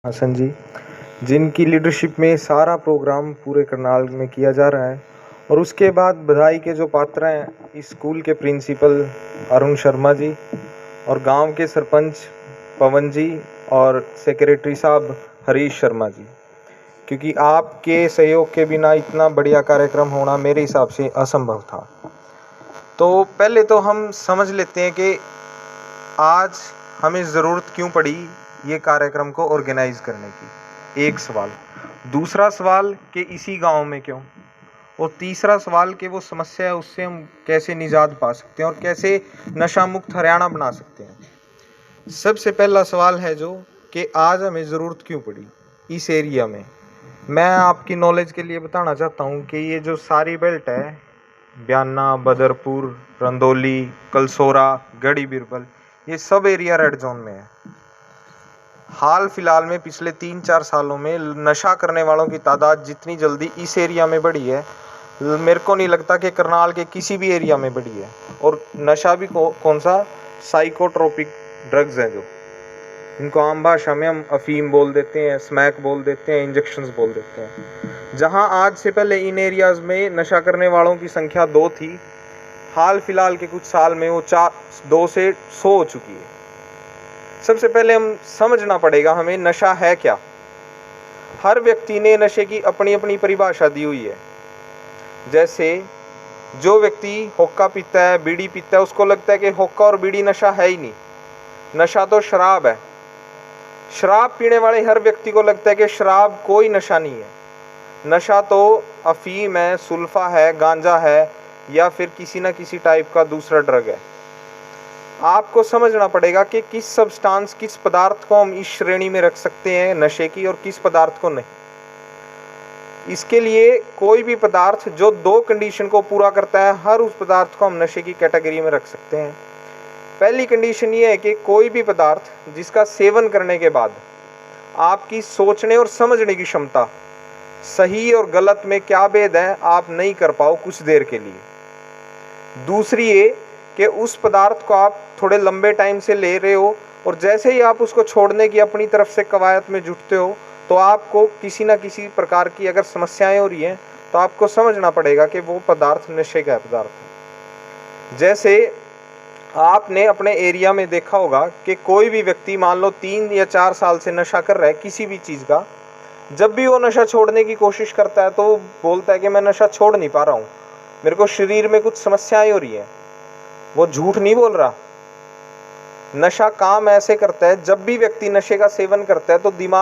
हसन जी, जिनकी लीडरशिप में सारा प्रोग्राम पूरे करनाल में किया जा रहा है। और उसके बाद बधाई के जो पात्र हैं, इस स्कूल के प्रिंसिपल अरुण शर्मा जी और गांव के सरपंच पवन जी और सेक्रेटरी साहब हरीश शर्मा जी, क्योंकि आपके सहयोग के बिना इतना बढ़िया कार्यक्रम होना मेरे हिसाब से असंभव था। तो पहले तो हम समझ लेते हैं कि आज हमें ज़रूरत क्यों पड़ी ये कार्यक्रम को ऑर्गेनाइज करने की, एक सवाल। दूसरा सवाल कि इसी गांव में क्यों, और तीसरा सवाल कि वो समस्या है उससे हम कैसे निजात पा सकते हैं और कैसे नशा मुक्त हरियाणा बना सकते हैं। सबसे पहला सवाल है जो कि आज हमें ज़रूरत क्यों पड़ी इस एरिया में। मैं आपकी नॉलेज के लिए बताना चाहता हूँ कि ये जो सारी बेल्ट है, ब्याना, बदरपुर, रंदौली, कलसोरा, गढ़ी बिरबल, ये सब एरिया रेड जोन में है। हाल फिलहाल में पिछले 3-4 सालों में नशा करने वालों की तादाद जितनी जल्दी इस एरिया में बढ़ी है, मेरे को नहीं लगता कि करनाल के किसी भी एरिया में बढ़ी है। और नशा भी कौन सा, साइकोट्रोपिक ड्रग्स हैं जो इनको आम भाषा में हम अफीम बोल देते हैं, स्मैक बोल देते हैं, इंजेक्शंस बोल देते हैं। जहां आज से पहले इन एरियाज में नशा करने वालों की संख्या 2 थी, हाल फिलहाल के कुछ साल में वो 2 से 100 हो चुकी है। सबसे पहले हम समझना पड़ेगा हमें नशा है क्या। हर व्यक्ति ने नशे की अपनी अपनी परिभाषा दी हुई है। जैसे जो व्यक्ति हुक्का पीता है, बीड़ी पीता है, उसको लगता है कि हुक्का और बीड़ी नशा है ही नहीं, नशा तो शराब है। शराब पीने वाले हर व्यक्ति को लगता है कि शराब कोई नशा नहीं है, नशा तो अफीम है, सुल्फा है, गांजा है, या फिर किसी न किसी टाइप का दूसरा ड्रग है। आपको समझना पड़ेगा कि किस सब्सटेंस, किस पदार्थ को हम इस श्रेणी में रख सकते हैं नशे की और किस पदार्थ को नहीं। इसके लिए कोई भी पदार्थ जो 2 कंडीशन को पूरा करता है, हर उस पदार्थ को हम नशे की कैटेगरी में रख सकते हैं। पहली कंडीशन ये है कि कोई भी पदार्थ जिसका सेवन करने के बाद आपकी सोचने और समझने की क्षमता, सही और गलत में क्या भेद है, आप नहीं कर पाओ कुछ देर के लिए। दूसरी ये कि उस पदार्थ को आप थोड़े लंबे टाइम से ले रहे हो और जैसे ही आप उसको छोड़ने की अपनी तरफ से कवायद में जुटते हो, तो आपको किसी न किसी प्रकार की अगर समस्याएं हो रही हैं, तो आपको समझना पड़ेगा कि वो पदार्थ नशे का पदार्थ है। जैसे आपने अपने एरिया में देखा होगा कि कोई भी व्यक्ति मान लो 3 या 4 साल से नशा कर रहा है किसी भी चीज़ का, जब भी वो नशा छोड़ने की कोशिश करता है तो वो बोलता है कि मैं नशा छोड़ नहीं पा रहा हूँ, मेरे को शरीर में कुछ समस्याएं हो रही हैं। वो झूठ नहीं बोल रहा। नशा काम ऐसे करता है, जब भी व्यक्ति नशे का सेवन करता है तो दिमाग